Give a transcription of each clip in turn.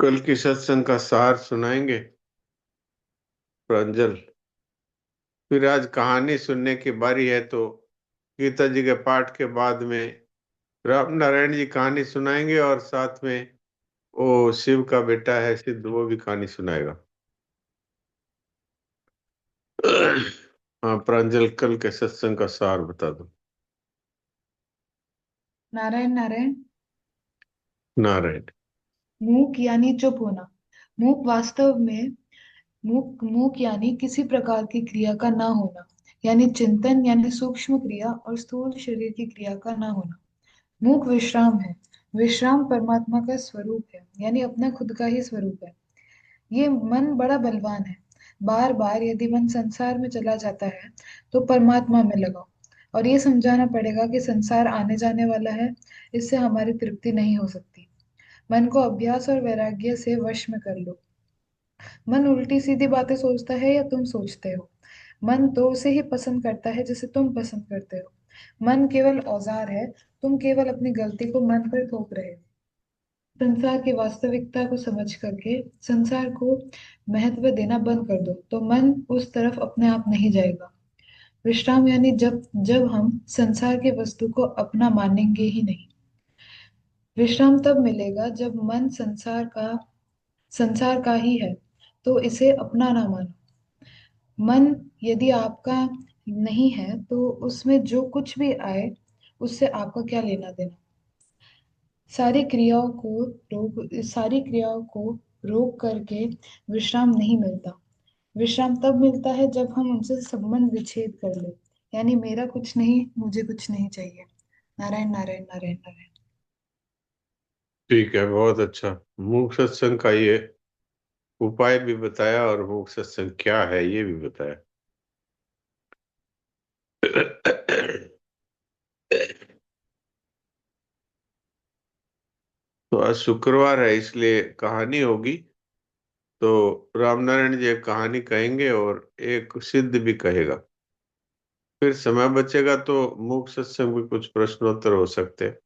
कल की सत्संग का सार सुनाएंगे प्रांजल। फिर आज कहानी सुनने की बारी है, तो गीता जी के पाठ के बाद में राम नारायण जी कहानी सुनाएंगे और साथ में वो शिव का बेटा है सिद्ध, वो भी कहानी सुनाएगा। हाँ प्रांजल, कल के सत्संग का सार बता दो। नारायण नारायण। नारायण। मूक यानी चुप होना। मूक वास्तव में मूक यानी किसी प्रकार की क्रिया का ना होना, यानी चिंतन यानी सूक्ष्म क्रिया और स्थूल शरीर की क्रिया का ना होना। मूक विश्राम है। विश्राम परमात्मा का स्वरूप है, यानी अपना खुद का ही स्वरूप है। ये मन बड़ा बलवान है। बार बार यदि मन संसार में चला जाता है तो परमात्मा में लगाओ, और ये समझाना पड़ेगा कि संसार आने जाने वाला है, इससे हमारी तृप्ति नहीं हो सकती। मन को अभ्यास और वैराग्य से वश में कर लो। मन उल्टी सीधी बातें सोचता है या तुम सोचते हो? मन तो उसे ही पसंद करता है जिसे तुम पसंद करते हो। मन केवल औजार है। तुम केवल अपनी गलती को मन पर थोप रहे हो। संसार की वास्तविकता को समझ करके संसार को महत्व देना बंद कर दो, तो मन उस तरफ अपने आप नहीं जाएगा। विश्राम यानी जब जब हम संसार की वस्तु को अपना मानेंगे ही नहीं। विश्राम तब मिलेगा जब मन संसार का ही है, तो इसे अपना ना मानो। मन यदि आपका नहीं है तो उसमें जो कुछ भी आए उससे आपका क्या लेना देना। सारी क्रियाओं को रोक करके विश्राम नहीं मिलता। विश्राम तब मिलता है जब हम उनसे संबंध विच्छेद कर ले, यानी मेरा कुछ नहीं, मुझे कुछ नहीं चाहिए। नारायण नारायण नारायण नारायण। ठीक है, बहुत अच्छा। मूक सत्संग का ये उपाय भी बताया और मूक सत्संग क्या है ये भी बताया। तो आज शुक्रवार है इसलिए कहानी होगी। तो रामनारायण जी एक कहानी कहेंगे और एक सिद्ध भी कहेगा। फिर समय बचेगा तो मूक सत्संग में कुछ प्रश्नोत्तर हो सकते हैं।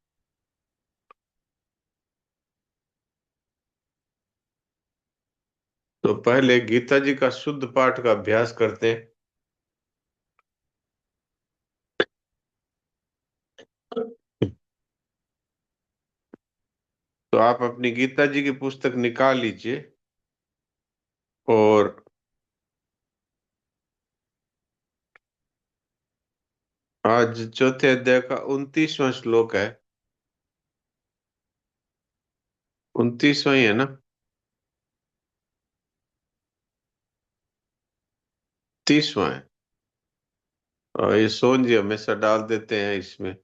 तो पहले गीता जी का शुद्ध पाठ का अभ्यास करते हैं। तो आप अपनी गीता जी की पुस्तक निकाल लीजिए और आज चौथे अध्याय का 29वां श्लोक है। 29वां ही है ना? 30वां है। और ये सोन जी हमेशा डाल देते हैं इसमें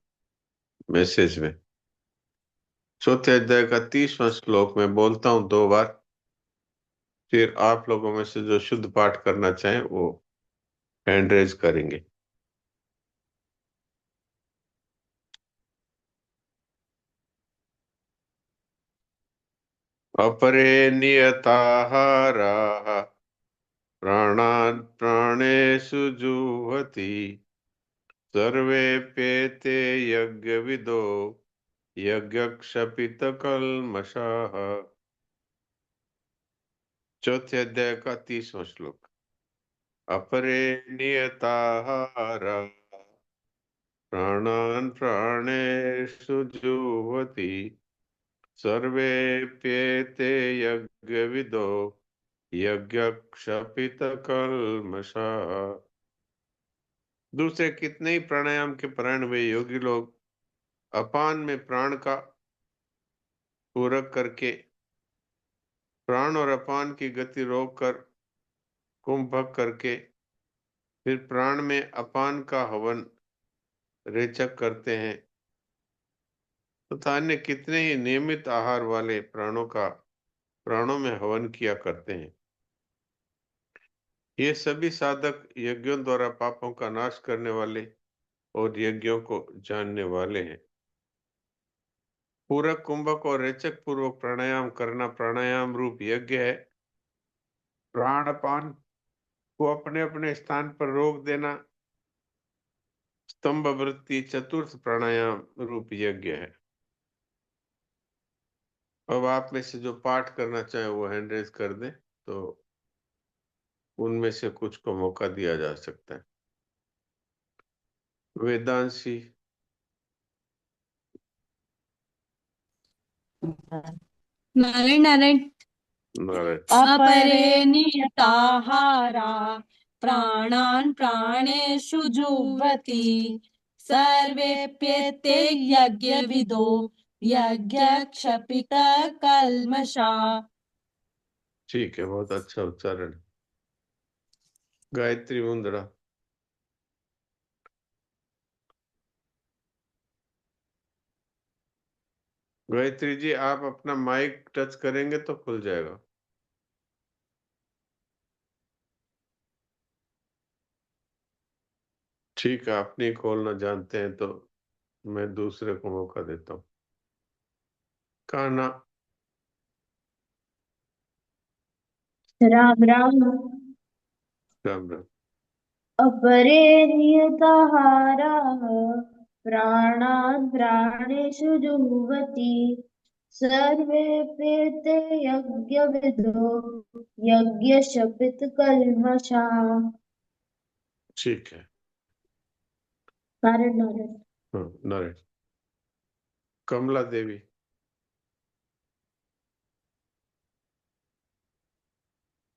मैसेज में। चौथे अध्याय का 30वां श्लोक मैं बोलता हूँ 2 बार। फिर आप लोगों में से जो शुद्ध पाठ करना चाहें वो हैंड रेज करेंगे। अपरे नियताहाराः प्राणान् प्राणेषु जुह्वति सर्वेऽप्येते यज्ञविदो यज्ञक्षपितकल्मषाः। चौथे अध्याय का 30वां श्लोक। अपरे नियताहाराः प्राणान् प्राणेषु जुह्वति सर्वेऽप्येते यज्ञविदो यज्ञक्षपितकल्मषाः। दूसरे कितने ही प्राणायाम के परायण हुए योगी लोग अपान में प्राण का पूरक करके प्राण और अपान की गति रोककर कुंभक करके फिर प्राण में अपान का हवन रेचक करते हैं तथा अन्य कितने ही नियमित आहार वाले प्राणों का प्राणों में हवन किया करते हैं। ये सभी साधक यज्ञों द्वारा पापों का नाश करने वाले और यज्ञों को जानने वाले हैं। पूरक कुंभक और रेचक पूर्वक प्राणायाम करना प्राणायाम रूप यज्ञ है। प्राणपान को अपने अपने स्थान पर रोक देना स्तंभ वृत्ति चतुर्थ प्राणायाम रूप यज्ञ है। अब आप में से जो पाठ करना चाहे वो हैंड रेज कर दे, तो उनमें से कुछ को मौका दिया जा सकता है। वेदांशी। नारायण नारायण। नारायण। अपरे नियताहारा प्राणान् प्राणेषु जुह्वति सर्वेप्येते यज्ञविदो यज्ञक्षपितकल्मषा। ठीक है, बहुत अच्छा उच्चारण। गायत्री मुंदड़ा। गायत्री जी, आप अपना माइक टच करेंगे तो खुल जाएगा। ठीक है, आप नहीं खोलना जानते हैं तो मैं दूसरे को मौका देता हूँ। कान्हा। राम राम। राम राम। अपरे नियताहाराः प्राणान् प्राणेषु जुह्वति सर्वेऽप्येते यज्ञविदो यज्ञशपितकल्मषाः। ठीक है। नारायण नारायण। हाँ, नारायण। कमला देवी।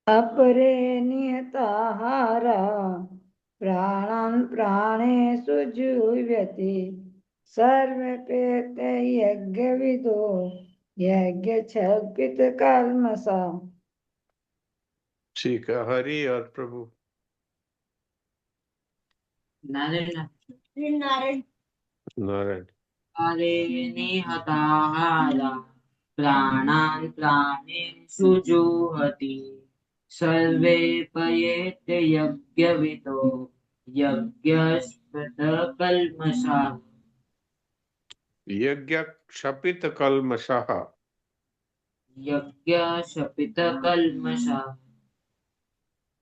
अपरे नियताहारा प्राणान् प्राणेषु जुह्वति सर्वपेते यज्ञविदो यज्ञक्षपितकल्मषा। ठीक है। हरि और प्रभु। नारायण नारायण। नारायण। हरे निहताहारा प्राणान् प्राणेषु जुह्वति सर्वे पयेते यज्ञविदो यज्ञस्पृतकल्मषाः। यज्ञ क्षपित कल्मषः। यज्ञशपितकल्मषाः।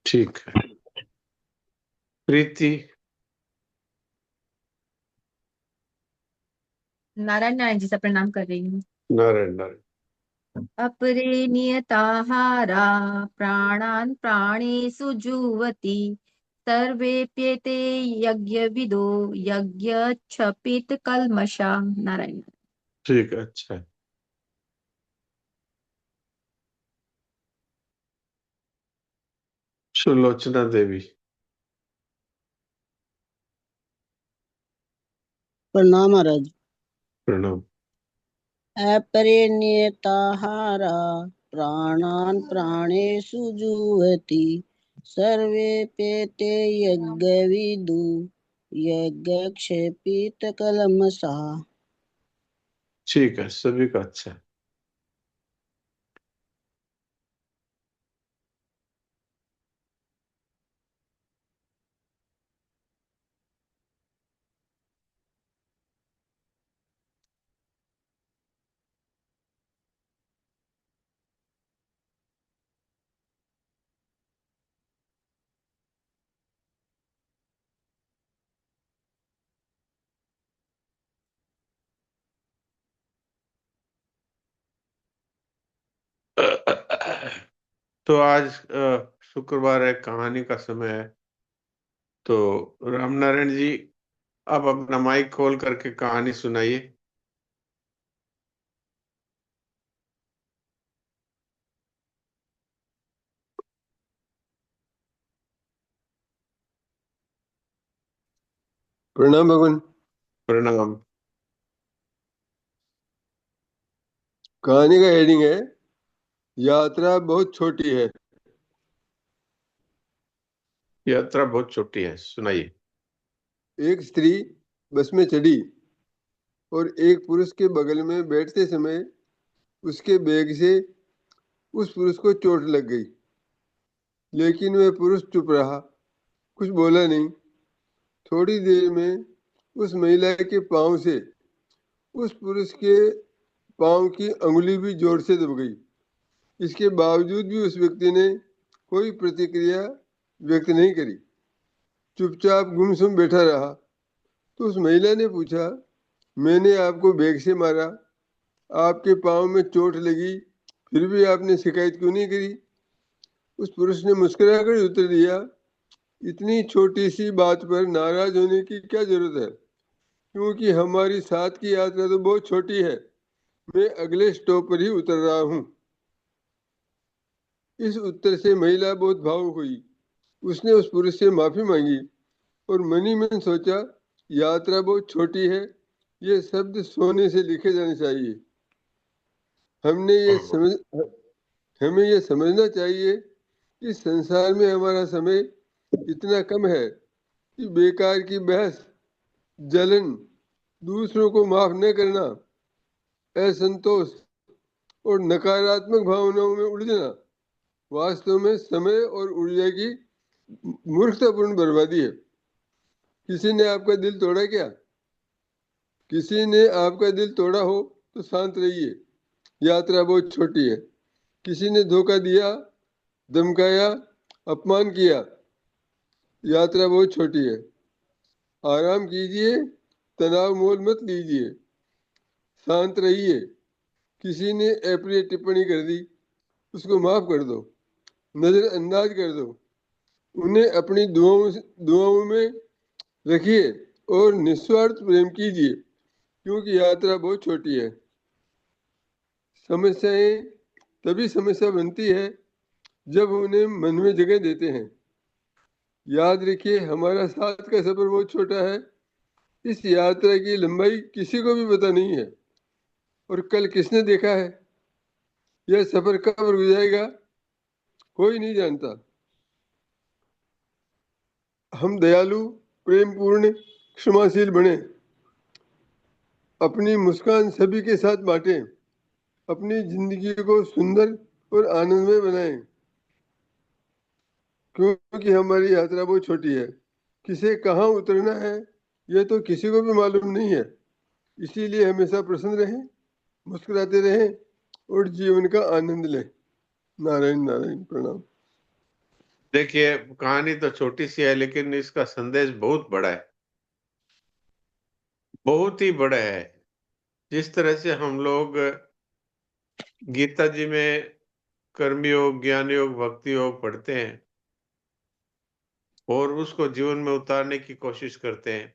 ठीक है। प्रीति। नारायण नारायण जी से प्रणाम कर रही हूँ। नारायण नारायण। अपरे नियताहारा प्राणान् प्राणेषु जुह्वति सर्वेप्येते यज्ञविदो यज्ञक्षपितकल्मषा। नारायण। ठीक है, अच्छा है। सुलोचना देवी। प्रणाम महाराज। प्रणाम। अपरे नियताहारा प्राणान् प्राणेषु जुह्वति सर्वेऽप्येते यज्ञविदु यज्ञक्षपितकल्मषाः। ठीक है, सभी का अच्छा है। तो आज शुक्रवार है, कहानी का समय है। तो रामनारायण जी, आप अपना माइक खोल करके कहानी सुनाइए। प्रणाम भगवान। प्रणाम। कहानी का हेडिंग है यात्रा बहुत छोटी है। यात्रा बहुत छोटी है, सुनाइए। एक स्त्री बस में चढ़ी और एक पुरुष के बगल में बैठते समय उसके बैग से उस पुरुष को चोट लग गई, लेकिन वह पुरुष चुप रहा, कुछ बोला नहीं। थोड़ी देर में उस महिला के पांव से उस पुरुष के पांव की अंगुली भी जोर से दब गई। इसके बावजूद भी उस व्यक्ति ने कोई प्रतिक्रिया व्यक्त नहीं करी, चुपचाप गुमसुम बैठा रहा। तो उस महिला ने पूछा, मैंने आपको बैग से मारा, आपके पाँव में चोट लगी, फिर भी आपने शिकायत क्यों नहीं करी? उस पुरुष ने मुस्कुराकर उत्तर दिया, इतनी छोटी सी बात पर नाराज होने की क्या जरूरत है, क्योंकि हमारी साथ की यात्रा तो बहुत छोटी है। मैं अगले स्टॉप पर ही उतर रहा हूँ। इस उत्तर से महिला बहुत भावुक हुई। उसने उस पुरुष से माफी मांगी और मन ही मन सोचा, यात्रा बहुत छोटी है, ये शब्द सोने से लिखे जाने चाहिए। हमें ये समझना चाहिए कि संसार में हमारा समय इतना कम है कि बेकार की बहस, जलन, दूसरों को माफ न करना, असंतोष और नकारात्मक भावनाओं में उलझना वास्तव में समय और ऊर्जा की मूर्खतापूर्ण बर्बादी है। किसी ने आपका दिल तोड़ा क्या? किसी ने आपका दिल तोड़ा हो तो शांत रहिए, यात्रा बहुत छोटी है। किसी ने धोखा दिया, धमकाया, अपमान किया, यात्रा बहुत छोटी है। आराम कीजिए, तनाव मोल मत लीजिए, शांत रहिए। किसी ने अप्रिय टिप्पणी कर दी, उसको माफ कर दो, नजरअंदाज कर दो, उन्हें अपनी दुआओं में रखिए और निस्वार्थ प्रेम कीजिए, क्योंकि यात्रा बहुत छोटी है। समस्याएं तभी समस्या बनती है जब उन्हें मन में जगह देते हैं। याद रखिए, हमारा साथ का सफर बहुत छोटा है। इस यात्रा की लंबाई किसी को भी पता नहीं है और कल किसने देखा है, यह सफर कब रुक जाएगा कोई नहीं जानता। हम दयालु, प्रेमपूर्ण, क्षमाशील बने, अपनी मुस्कान सभी के साथ बांटें, अपनी जिंदगी को सुंदर और आनंदमय बनाएं, क्योंकि हमारी यात्रा बहुत छोटी है। किसे कहाँ उतरना है यह तो किसी को भी मालूम नहीं है। इसीलिए हमेशा प्रसन्न रहें, मुस्कुराते रहें और जीवन का आनंद लें। नारायण नारायण, प्रणाम। देखिए, कहानी तो छोटी सी है लेकिन इसका संदेश बहुत बड़ा है, बहुत ही बड़ा है। जिस तरह से हम लोग गीता जी में कर्मयोग, ज्ञान योग, भक्ति योग पढ़ते हैं और उसको जीवन में उतारने की कोशिश करते हैं,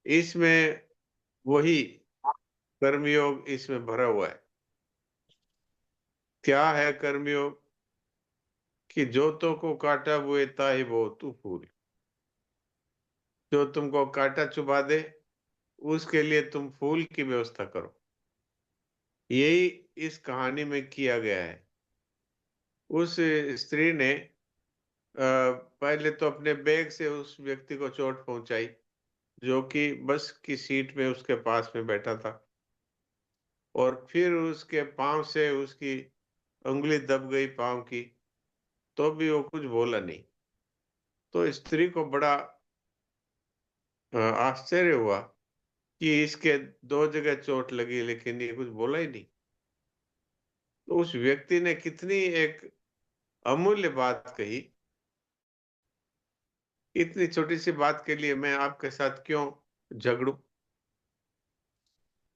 इसमें वही कर्मयोग इसमें भरा हुआ है। क्या है कर्मयोग? कि जोतों को काटा हुए ताहि बो तू फूल, जो तुमको काटा चुभा दे उसके लिए तुम फूल की व्यवस्था करो। यही इस कहानी में किया गया है। उस स्त्री ने पहले तो अपने बैग से उस व्यक्ति को चोट पहुंचाई जो कि बस की सीट में उसके पास में बैठा था, और फिर उसके पांव से उसकी उंगली दब गई पांव की, तो भी वो कुछ बोला नहीं। तो स्त्री को बड़ा आश्चर्य हुआ कि इसके दो जगह चोट लगी लेकिन ये कुछ बोला ही नहीं। तो उस व्यक्ति ने कितनी एक अमूल्य बात कही, इतनी छोटी सी बात के लिए मैं आपके साथ क्यों झगड़ूं?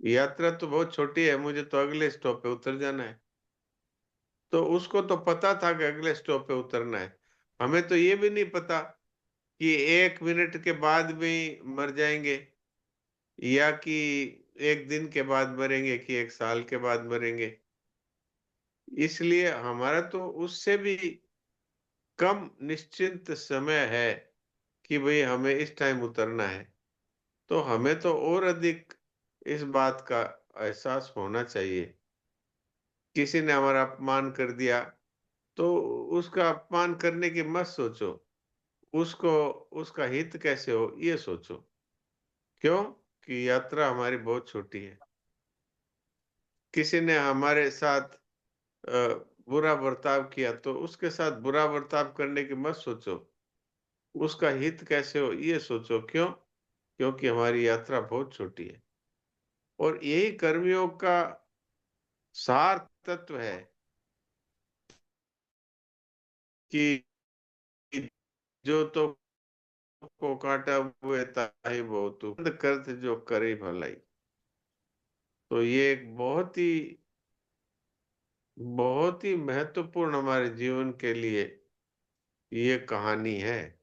यात्रा तो बहुत छोटी है, मुझे तो अगले स्टॉप पे उतर जाना है। तो उसको तो पता था कि अगले स्टॉप पे उतरना है। हमें तो ये भी नहीं पता कि 1 मिनट के बाद भी मर जाएंगे, या कि 1 दिन के बाद मरेंगे, कि 1 साल के बाद मरेंगे। इसलिए हमारा तो उससे भी कम निश्चिंत समय है कि भाई हमें इस टाइम उतरना है। तो हमें तो और अधिक इस बात का एहसास होना चाहिए। किसी ने हमारा अपमान कर दिया तो उसका अपमान करने की मत सोचो, उसको उसका हित कैसे हो ये सोचो। क्यों? कि यात्रा हमारी बहुत छोटी है। किसी ने हमारे साथ बुरा बर्ताव किया तो उसके साथ बुरा बर्ताव करने की मत सोचो, उसका हित कैसे हो ये सोचो। क्यों? क्योंकि हमारी यात्रा बहुत छोटी है। और यही कर्मयोग का सार तत्व है कि जो तो को काटा हुए ताहि बहुत करत जो करे भलाई। तो ये एक बहुत ही महत्वपूर्ण हमारे जीवन के लिए ये कहानी है।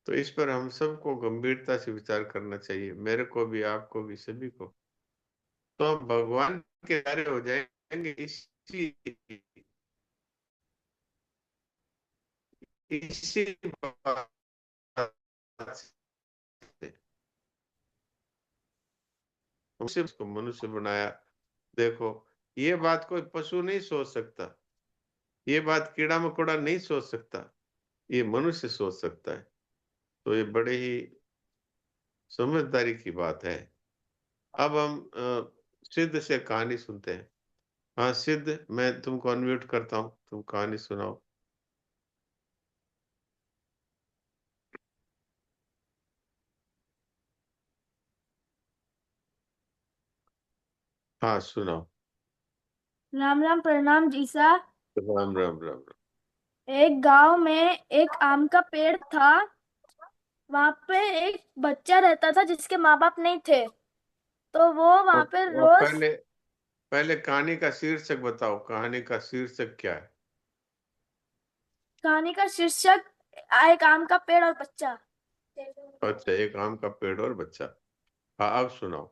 तो इस पर हम सबको गंभीरता से विचार करना चाहिए, मेरे को भी, आपको भी, सभी को। तो हम भगवान के प्यारे हो जाएंगे इसी बात से। उसे उसको मनुष्य बनाया। देखो, ये बात कोई पशु नहीं सोच सकता, ये बात कीड़ा मकोड़ा नहीं सोच सकता, ये मनुष्य सोच सकता है। तो ये बड़े ही समझदारी की बात है। अब हम सिद्ध से कहानी सुनते हैं। हाँ सिद्ध, मैं तुमको अनम्यूट करता हूँ, तुम कहानी सुनाओ। हाँ सुनाओ। राम राम, प्रणाम जीसा। राम राम राम राम। एक गांव में एक आम का पेड़ था। वहां पे एक बच्चा रहता था जिसके माँ बाप नहीं थे, तो वो वहां पे और रोज। पहले पहले कहानी का शीर्षक बताओ, कहानी का शीर्षक क्या है? कहानी का शीर्षक एक आम का पेड़ और बच्चा। अच्छा, एक आम का पेड़ और बच्चा। हाँ अब सुनाओ।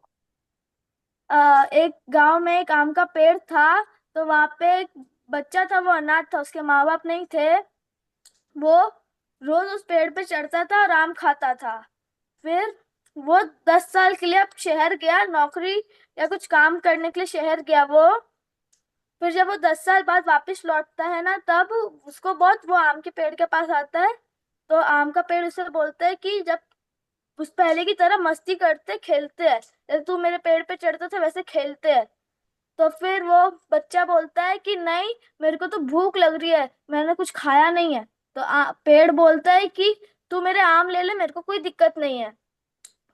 एक गांव में एक आम का पेड़ था, तो वहां पे एक बच्चा था, वो अनाथ था, उसके माँ बाप नहीं थे। वो रोज उस पेड़ पे चढ़ता था और आम खाता था। फिर वो 10 साल के लिए अब शहर गया, नौकरी या कुछ काम करने के लिए शहर गया वो। फिर जब वो 10 साल बाद वापस लौटता है ना, तब उसको बहुत, वो आम के पेड़ के पास आता है। तो आम का पेड़ उसे बोलता है कि जब उस पहले की तरह मस्ती करते खेलते हैं, जैसे तू मेरे पेड़ पे चढ़ता था वैसे खेलते हैं। तो फिर वो बच्चा बोलता है कि नहीं, मेरे को तो भूख लग रही है, मैंने कुछ खाया नहीं है। तो पेड़ बोलता है कि तू मेरे आम ले ले, मेरे को कोई दिक्कत नहीं है।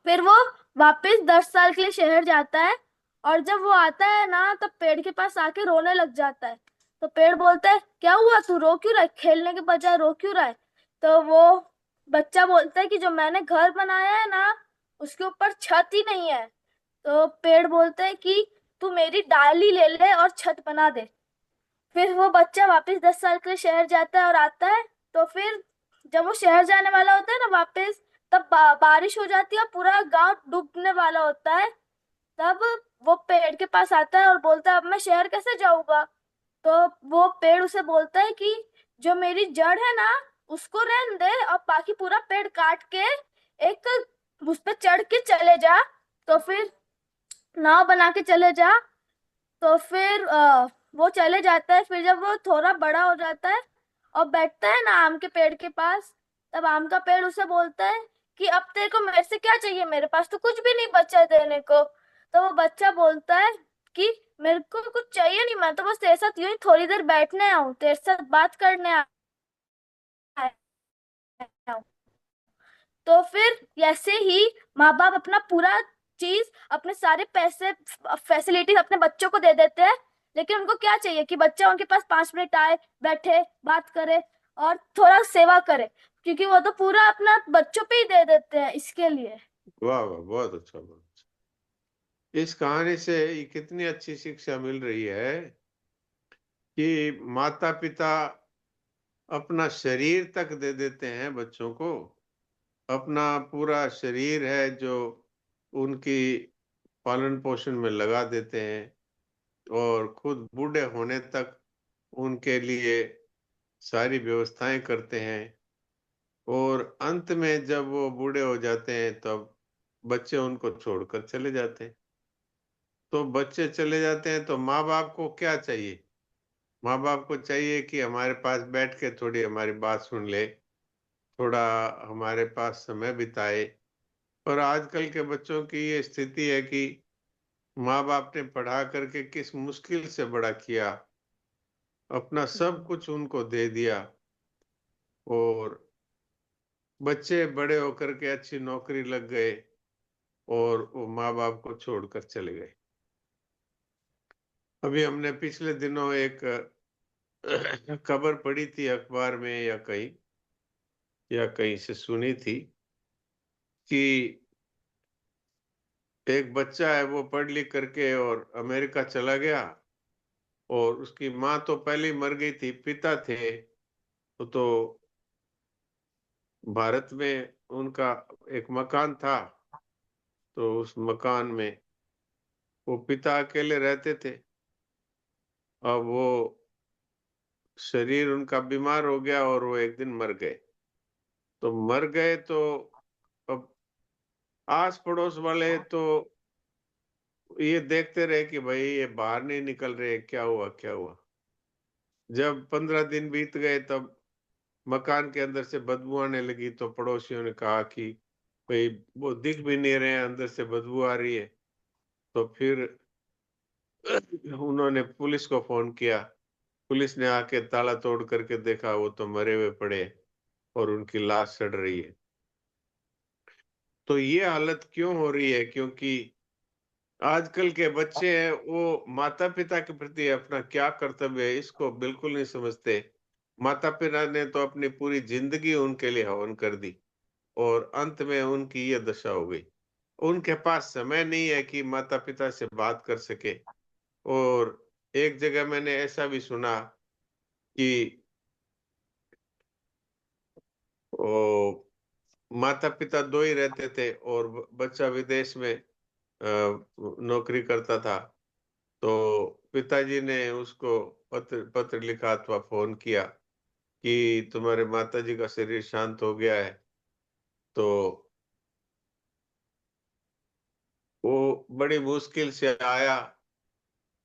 फिर वो वापस 10 साल के लिए शहर जाता है, और जब वो आता है ना, तब पेड़ के पास आके रोने लग जाता है। तो पेड़ बोलता है क्या हुआ, तू रो क्यों रहा है, खेलने के बजाय रो क्यों रहा है। तो वो बच्चा बोलता है कि जो मैंने घर बनाया है ना, उसके ऊपर छत ही नहीं है। तो पेड़ बोलता है कि तू मेरी डाली ले ले और छत बना दे। फिर वो बच्चा वापस 10 साल के लिए शहर जाता है और आता है। तो फिर जब वो शहर जाने वाला होता है ना वापस, तब बारिश हो जाती है और पूरा गांव डूबने वाला होता है। तब वो पेड़ के पास आता है और बोलता है अब मैं शहर कैसे जाऊंगा। तो वो पेड़ उसे बोलता है कि जो मेरी जड़ है ना, उसको रहने दे और बाकी पूरा पेड़ काट के एक उस पे चढ़ के चले जा। तो फिर नाव बना के चले जा। तो फिर वो चले जाता है। फिर जब वो थोड़ा बड़ा हो जाता है और बैठता है ना आम के पेड़ के पास, तब आम का पेड़ उसे बोलता है कि अब तेरे को मेरे से क्या चाहिए, मेरे पास तो कुछ भी नहीं बचा है देने को। तो वो बच्चा बोलता है कि मेरे को कुछ चाहिए नहीं, मैं तो बस तेरे साथ यूं ही थोड़ी देर बैठने आऊं, तेरे साथ बात करने आया हूं। तो फिर ऐसे ही माँ बाप अपना पूरा चीज, अपने सारे पैसे, फैसिलिटीज अपने बच्चों को दे देते हैं। लेकिन उनको क्या चाहिए कि बच्चा उनके पास 5 मिनट आए, बैठे, बात करे और थोड़ा सेवा करे, क्योंकि वो तो पूरा अपना बच्चों पे ही दे देते हैं इसके लिए। वाह वाह, बहुत अच्छा, बहुत अच्छा। इस कहानी से कितनी अच्छी शिक्षा मिल रही है कि माता पिता अपना शरीर तक दे देते हैं बच्चों को। अपना पूरा शरीर है जो उनकी पालन पोषण में लगा देते हैं, और खुद बूढ़े होने तक उनके लिए सारी व्यवस्थाएं करते हैं। और अंत में जब वो बूढ़े हो जाते हैं तब बच्चे उनको छोड़कर चले जाते हैं। तो बच्चे चले जाते हैं तो माँ बाप को क्या चाहिए? माँ बाप को चाहिए कि हमारे पास बैठ के थोड़ी हमारी बात सुन ले, थोड़ा हमारे पास समय बिताए। और आजकल के बच्चों की ये स्थिति है कि माँ बाप ने पढ़ा करके किस मुश्किल से बड़ा किया, अपना सब कुछ उनको दे दिया, और बच्चे बड़े होकर के अच्छी नौकरी लग गए और वो माँ बाप को छोड़कर चले गए। अभी हमने पिछले दिनों एक खबर पढ़ी थी अखबार में या कहीं से सुनी थी कि एक बच्चा है वो पढ़ लिख करके और अमेरिका चला गया, और उसकी माँ तो पहले ही मर गई थी, पिता थे तो भारत में उनका एक मकान था, तो उस मकान में वो पिता अकेले रहते थे। अब वो शरीर उनका बीमार हो गया और वो एक दिन मर गए। तो मर गए तो अब आस पड़ोस वाले तो ये देखते रहे कि भाई ये बाहर नहीं निकल रहे, क्या हुआ क्या हुआ। जब 15 दिन बीत गए तब मकान के अंदर से बदबू आने लगी, तो पड़ोसियों ने कहा कि भाई वो दिख भी नहीं रहे हैं, अंदर से बदबू आ रही है। तो फिर उन्होंने पुलिस को फोन किया। पुलिस ने आके ताला तोड़ करके देखा, वो तो मरे हुए पड़े और उनकी लाश सड़ रही है। तो ये हालत क्यों हो रही है? क्योंकि आजकल के बच्चे हैं वो माता पिता के प्रति अपना क्या कर्तव्य है इसको बिल्कुल नहीं समझते। माता पिता ने तो अपनी पूरी जिंदगी उनके लिए हवन कर दी और अंत में उनकी ये दशा हो गई। उनके पास समय नहीं है कि माता पिता से बात कर सके। और एक जगह मैंने ऐसा भी सुना कि ओ माता पिता दो ही रहते थे और बच्चा विदेश में नौकरी करता था। तो पिताजी ने उसको पत्र पत्र लिखा अथवा फोन किया कि तुम्हारे माताजी का शरीर शांत हो गया है। तो वो बड़ी मुश्किल से आया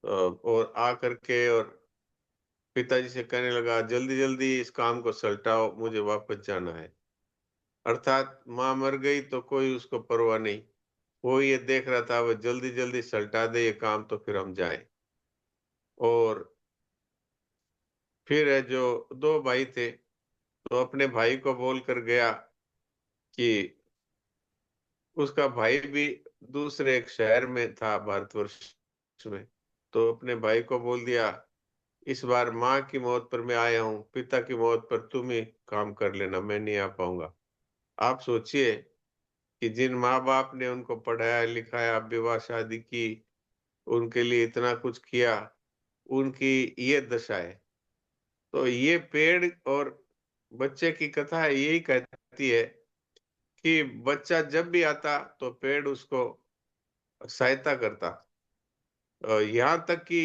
और आ करके और पिताजी से कहने लगा जल्दी जल्दी इस काम को सलटाओ, मुझे वापस जाना है। अर्थात माँ मर गई तो कोई उसको परवाह नहीं, वो ये देख रहा था वो जल्दी जल्दी सलटा दे ये काम तो फिर हम जाएं। और फिर है जो दो भाई थे, तो अपने भाई को बोल कर गया कि उसका भाई भी दूसरे एक शहर में था भारतवर्ष में। तो अपने भाई को बोल दिया इस बार माँ की मौत पर मैं आया हूँ, पिता की मौत पर तुम ही काम कर लेना, मैं नहीं आ पाऊंगा। आप सोचिए कि जिन माँ बाप ने उनको पढ़ाया लिखाया, विवाह शादी की, उनके लिए इतना कुछ किया, उनकी ये दशा है। तो ये पेड़ और बच्चे की कथा यही कहती है कि बच्चा जब भी आता तो पेड़ उसको सहायता करता। यहाँ तक कि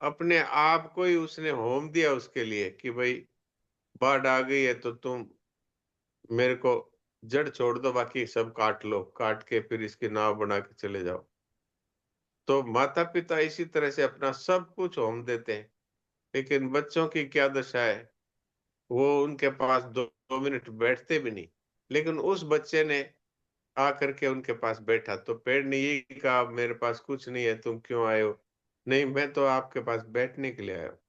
अपने आप को ही उसने होम दिया उसके लिए कि भाई बाढ़ आ गई है तो तुम मेरे को जड़ छोड़ दो, बाकी सब काट लो, काट के फिर इसकी नाव बना के चले जाओ। तो माता पिता इसी तरह से अपना सब कुछ होम देते हैं, लेकिन बच्चों की क्या दशा है, वो उनके पास 2 मिनट बैठते भी नहीं। लेकिन उस बच्चे ने आकर के उनके पास बैठा तो पेड़ ने यही कहा मेरे पास कुछ नहीं है, तुम क्यों आए हो? नहीं, मैं तो आपके पास बैठने के लिए आया हूँ।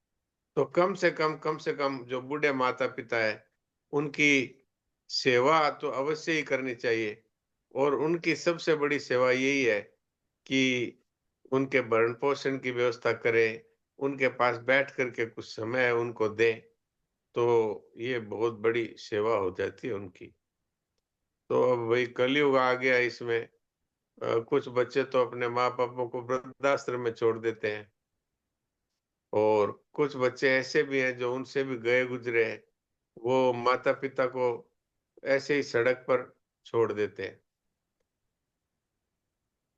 तो कम से कम जो बूढ़े माता पिता है उनकी सेवा तो अवश्य ही करनी चाहिए। और उनकी सबसे बड़ी सेवा यही है कि उनके भरण पोषण की व्यवस्था करें, उनके पास बैठ करके कुछ समय उनको दें, तो ये बहुत बड़ी सेवा हो जाती है उनकी। तो अब वही कलयुग आ गया इसमें। कुछ बच्चे तो अपने माँ बापों को वृद्धाश्रम में छोड़ देते हैं, और कुछ बच्चे ऐसे भी हैं जो उनसे भी गए गुजरे हैं, वो माता पिता को ऐसे ही सड़क पर छोड़ देते हैं।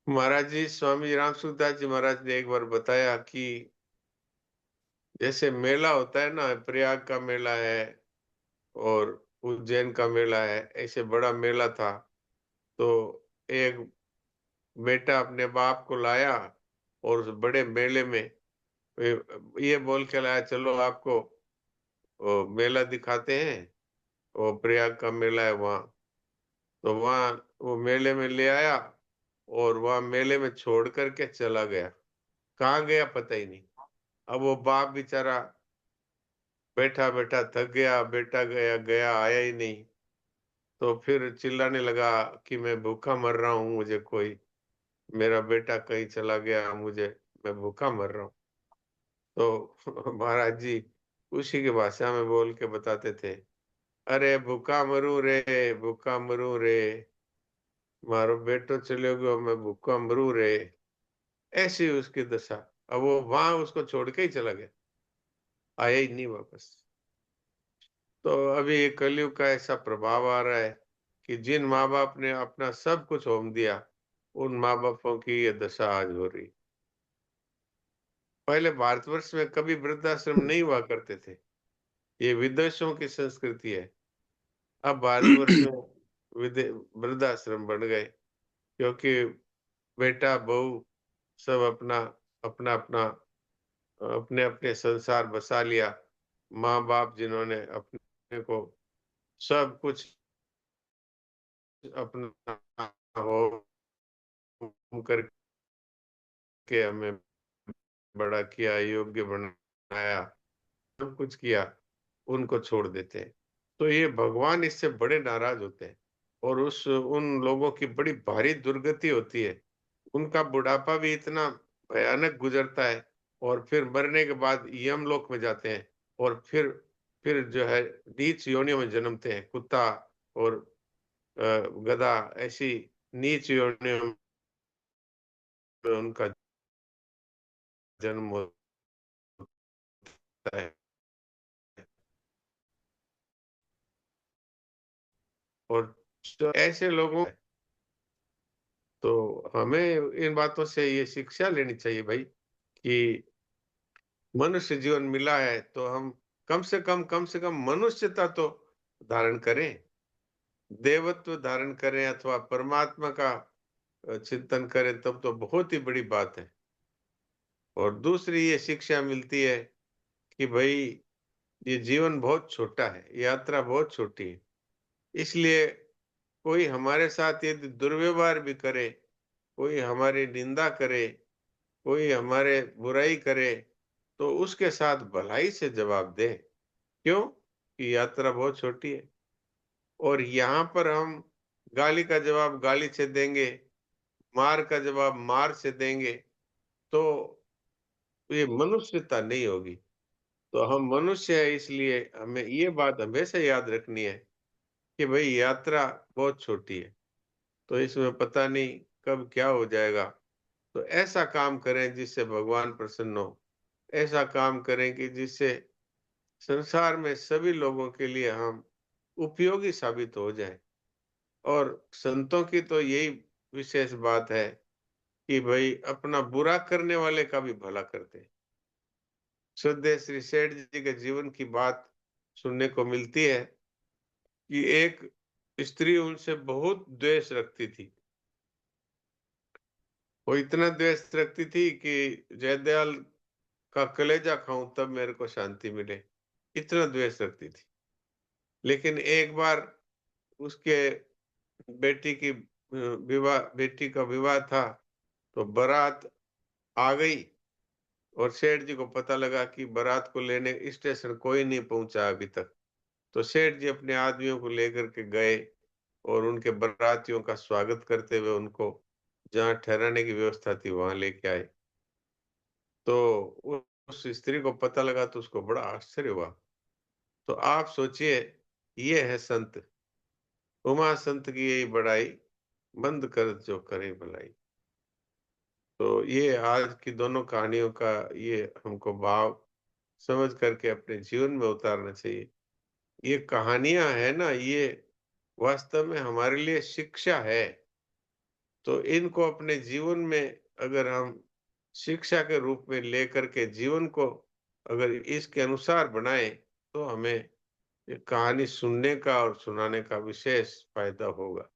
महाराज जी, स्वामी जी राम सुखदास जी महाराज ने एक बार बताया कि जैसे मेला होता है ना, प्रयाग का मेला है और उज्जैन का मेला है, ऐसे बड़ा मेला था। तो एक बेटा अपने बाप को लाया और उस बड़े मेले में ये बोल के लाया चलो आपको मेला दिखाते हैं, वो प्रयाग का मेला है वहाँ। तो वहाँ वो मेले में ले आया और वहाँ मेले में छोड़ करके चला गया, कहाँ गया पता ही नहीं। अब वो बाप बेचारा बैठा बैठा थक गया, बेटा गया गया आया ही नहीं। तो फिर चिल्लाने लगा कि मैं भूखा मर रहा हूँ, मुझे कोई, मेरा बेटा कहीं चला गया, मुझे, मैं भूखा मर रहा हूँ। तो महाराज जी उसी की भाषा में बोल के बताते थे, अरे भूखा मरू रे, भूखा मरू रे, मारो बेटो चले गयो, मैं भूखा मरू रे, ऐसी उसकी दशा। अब वो वहां उसको छोड़ के ही चला गया, आया ही नहीं वापस। तो अभी ये कलयुग का ऐसा प्रभाव आ रहा है कि जिन माँ बाप ने अपना सब कुछ होम दिया, उन माँ बापों की ये दशा आज हो रही। पहले भारतवर्ष में कभी वृद्धाश्रम नहीं हुआ करते थे, ये विदेशों की संस्कृति है। अब भारतवर्ष में वृद्धाश्रम बन गए, क्योंकि बेटा बहू सब अपना अपना अपना अपने अपने संसार बसा लिया। माँ बाप जिन्होंने अपने को सब कुछ अपना हो करके हमें बड़ा किया, योग्य बनाया, सब कुछ किया, उनको छोड़ देते हैं। तो ये भगवान इससे बड़े नाराज होते हैं और उन लोगों की बड़ी भारी दुर्गति होती है। उनका बुढ़ापा भी इतना भयानक गुजरता है और फिर मरने के बाद यमलोक में जाते हैं और फिर जो है नीच योनियों में जन्मते हैं। कुत्ता और गधा ऐसी नीच योनियों में उनका जन्म होता है। और तो ऐसे लोगों, तो हमें इन बातों से ये शिक्षा लेनी चाहिए भाई कि मनुष्य जीवन मिला है तो हम कम से कम मनुष्यता तो धारण करें, देवत्व धारण करें अथवा परमात्मा का चिंतन करें, तब तो बहुत ही बड़ी बात है। और दूसरी ये शिक्षा मिलती है कि भाई ये जीवन बहुत छोटा है, यात्रा बहुत छोटी है, इसलिए कोई हमारे साथ यदि दुर्व्यवहार भी करे, कोई हमारी निंदा करे, कोई हमारे बुराई करे, तो उसके साथ भलाई से जवाब दे। क्यों? कि यात्रा बहुत छोटी है और यहाँ पर हम गाली का जवाब गाली से देंगे, मार का जवाब मार से देंगे, तो ये मनुष्यता नहीं होगी। तो हम मनुष्य है, इसलिए हमें ये बात हमेशा याद रखनी है कि भाई यात्रा बहुत छोटी है, तो इसमें पता नहीं कब क्या हो जाएगा। तो ऐसा काम करें जिससे भगवान प्रसन्न हो, ऐसा काम करें कि जिससे संसार में सभी लोगों के लिए हम उपयोगी साबित हो जाए। और संतों की तो यही विशेष बात है कि भाई अपना बुरा करने वाले का भी भला करते हैं। श्रद्धेय श्री सेठ जी के जीवन की बात सुनने को मिलती है कि एक स्त्री उनसे बहुत द्वेष रखती थी। वो इतना द्वेष रखती थी कि जयदयाल का कलेजा खाऊं तब मेरे को शांति मिले, इतना द्वेष रखती थी। लेकिन एक बार उसके बेटी का विवाह था, तो बारात आ गई और सेठ जी को पता लगा कि बारात को लेने स्टेशन कोई नहीं पहुंचा अभी तक। तो सेठ जी अपने आदमियों को लेकर के गए और उनके बारातियों का स्वागत करते हुए उनको जहाँ ठहराने की व्यवस्था थी वहां लेके आए। तो उस स्त्री को पता लगा तो उसको बड़ा आश्चर्य हुआ। तो आप सोचिए, ये है संत। उमा संत की यही बड़ाई, मंद कर जो करे भलाई। तो ये आज की दोनों कहानियों का ये हमको भाव समझ करके अपने जीवन में उतारना चाहिए। ये कहानियां है ना, ये वास्तव में हमारे लिए शिक्षा है। तो इनको अपने जीवन में अगर हम शिक्षा के रूप में लेकर के जीवन को अगर इसके अनुसार बनाए, तो हमें ये कहानी सुनने का और सुनाने का विशेष फायदा होगा।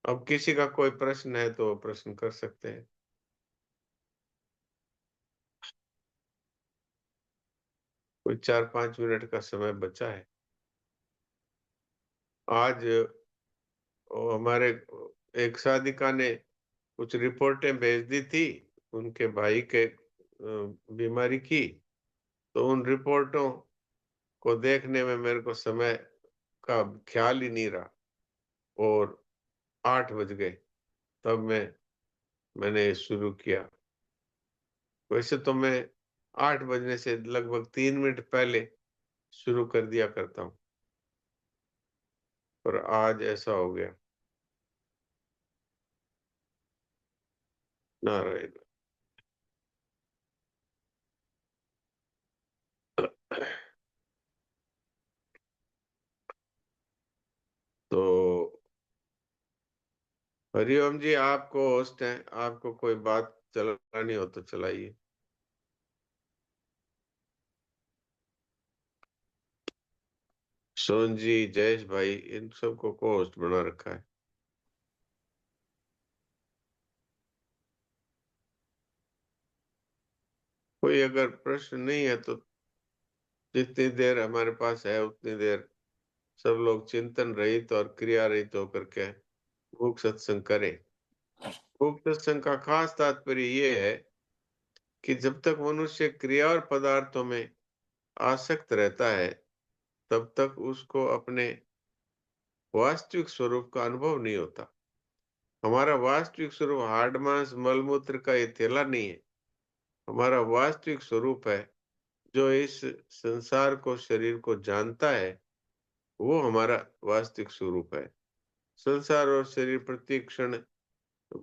अब किसी का कोई प्रश्न है तो प्रश्न कर सकते हैं। कोई 4-5 मिनट का समय बचा है। आज हमारे एक साधिका ने कुछ रिपोर्टें भेज दी थी उनके भाई के बीमारी की। तो उन रिपोर्टों को देखने में मेरे को समय का ख्याल ही नहीं रहा और 8 बज गए, तब मैंने शुरू किया। वैसे तो मैं 8 बजने से लगभग 3 मिनट पहले शुरू कर दिया करता हूँ, पर आज ऐसा हो गया। नारायण। तो हरिओम जी, आपको होस्ट हैं, आपको कोई बात चलानी हो तो चलाइए। सोन जी, जयेश भाई, इन सबको को होस्ट बना रखा है। कोई अगर प्रश्न नहीं है तो जितनी देर हमारे पास है उतनी देर सब लोग चिंतन रहित और क्रिया रहित होकर के मूक सत्संग करें। मूक सत्संग का खास तात्पर्य ये है कि जब तक मनुष्य क्रिया और पदार्थों में आसक्त रहता है तब तक उसको अपने वास्तविक स्वरूप का अनुभव नहीं होता। हमारा वास्तविक स्वरूप हाड़ मांस मलमूत्र का ये थैला नहीं है। हमारा वास्तविक स्वरूप है जो इस संसार को, शरीर को जानता है, वो हमारा वास्तविक स्वरूप है। संसार और शरीर प्रति क्षण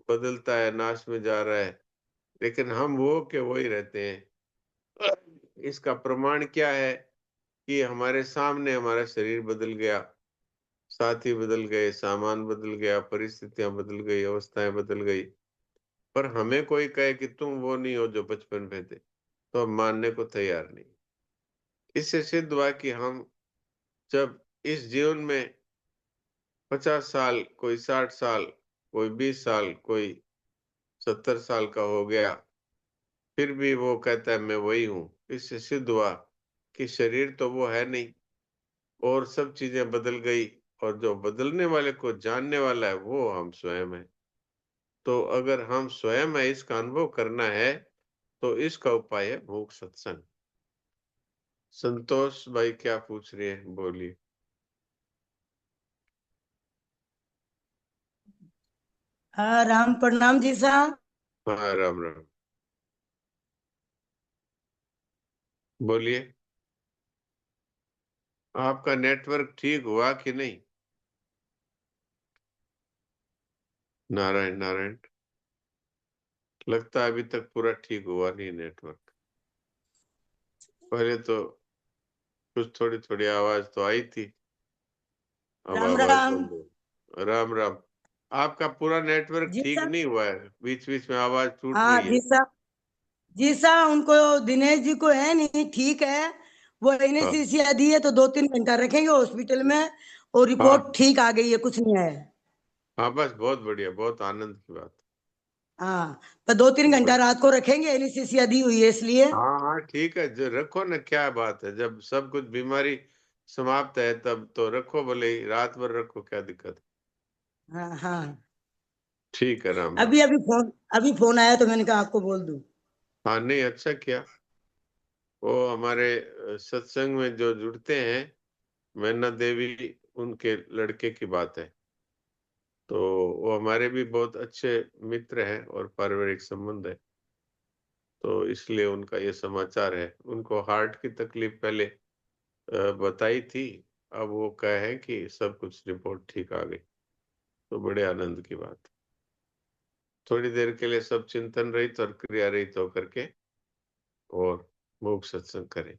बदलता है, नाश में जा रहा है, लेकिन हम वो के वही रहते हैं। इसका प्रमाण क्या है कि हमारे सामने हमारा शरीर बदल गया, साथी बदल गए, सामान बदल गया, परिस्थितियां बदल गई, अवस्थाएं बदल गई, पर हमें कोई कहे कि तुम वो नहीं हो जो बचपन में थे, तो हम मानने को तैयार नहीं। इससे सिद्ध हुआ कि हम जब इस जीवन में 50 साल, कोई 60 साल, कोई 20 साल, कोई 70 साल का हो गया, फिर भी वो कहता है मैं वही हूं। इससे सिद्ध हुआ कि शरीर तो वो है नहीं और सब चीजें बदल गई, और जो बदलने वाले को जानने वाला है वो हम स्वयं है। तो अगर हम स्वयं है, इसका अनुभव करना है, तो इसका उपाय है मूक सत्संग। संतोष भाई क्या पूछ रहे हैं, बोलिए। हाँ, राम प्रणाम जी साहब। हाँ, राम राम, बोलिए। आपका नेटवर्क ठीक हुआ कि नहीं? नारायण नारायण, लगता है अभी तक पूरा ठीक हुआ नहीं नेटवर्क। पहले तो कुछ थोड़ी थोड़ी आवाज तो आई थी, अब राम आवाज राम बंद हो। राम राम। आपका पूरा नेटवर्क जी ठीक साहब। नहीं हुआ है, बीच बीच में आवाज टूट हाँ रही है। जी साहब। जी साहब, उनको दिनेश जी को है नहीं ठीक है, वो हाँ एनेस्थीसिया दी है तो 2-3 घंटा रखेंगे हॉस्पिटल में, और हाँ रिपोर्ट ठीक आ गई है, कुछ नहीं है। हाँ, बस बहुत बढ़िया, बहुत आनंद की बात। हाँ, तो 2-3 घंटा रात को रखेंगे, एनेस्थीसिया दी हुई है इसलिए। हाँ हाँ ठीक है, जो रखो ना, क्या बात है, जब सब कुछ बीमारी समाप्त है तब तो रखो, भले ही रात भर रखो, क्या दिक्कत है। हाँ हाँ। ठीक है, राम राम। अभी फोन आया तो मैंने कहा आपको बोल दूं। हाँ, नहीं, अच्छा किया। वो हमारे सत्संग में जो जुड़ते हैं, मैना देवी, उनके लड़के की बात है। तो वो हमारे भी बहुत अच्छे मित्र हैं और पारिवारिक संबंध है, तो इसलिए उनका ये समाचार है। उनको हार्ट की तकलीफ पहले बताई थी, अब वो कहे कि सब कुछ रिपोर्ट ठीक आ गई, तो बड़े आनंद की बात। थोड़ी देर के लिए सब चिंतन रहित और क्रिया रहित होकर के और मूक सत्संग करें।